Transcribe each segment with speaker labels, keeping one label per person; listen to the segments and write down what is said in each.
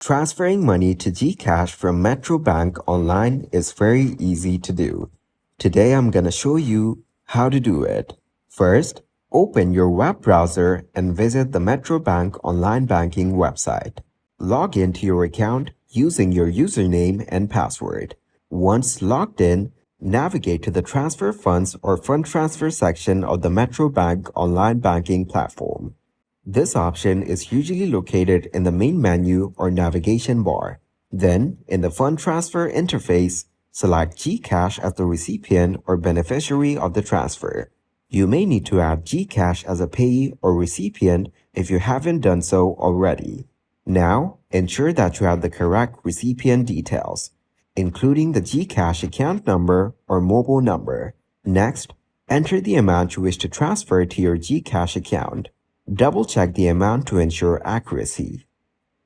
Speaker 1: Transferring money to Gcash from Metrobank online is very easy to do. Today I'm gonna show you how to do it. First, open your web browser and visit the Metrobank online banking website. Log into your account using your username and password. Once logged in, navigate to the Transfer Funds or Fund Transfer section of the Metrobank online banking platform. This option is usually located in the main menu or navigation bar. Then, in the Fund Transfer interface, select Gcash as the recipient or beneficiary of the transfer. You may need to add Gcash as a payee or recipient if you haven't done so already. Now, ensure that you have the correct recipient details, including the Gcash account number or mobile number. Next, enter the amount you wish to transfer to your Gcash account. Double-check the amount to ensure accuracy.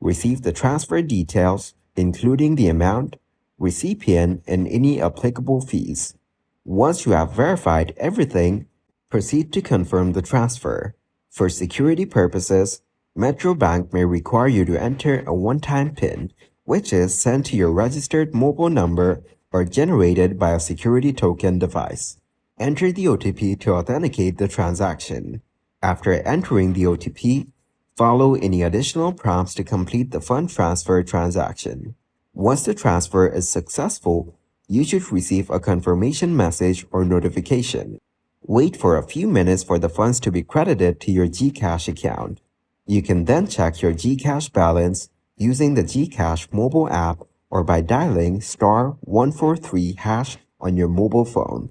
Speaker 1: Receive the transfer details, including the amount, recipient, and any applicable fees. Once you have verified everything, proceed to confirm the transfer. For security purposes, Metrobank may require you to enter a one-time PIN, which is sent to your registered mobile number or generated by a security token device. Enter the OTP to authenticate the transaction. After entering the OTP, follow any additional prompts to complete the fund transfer transaction. Once the transfer is successful, you should receive a confirmation message or notification. Wait for a few minutes for the funds to be credited to your Gcash account. You can then check your Gcash balance using the Gcash mobile app or by dialing *143# on your mobile phone.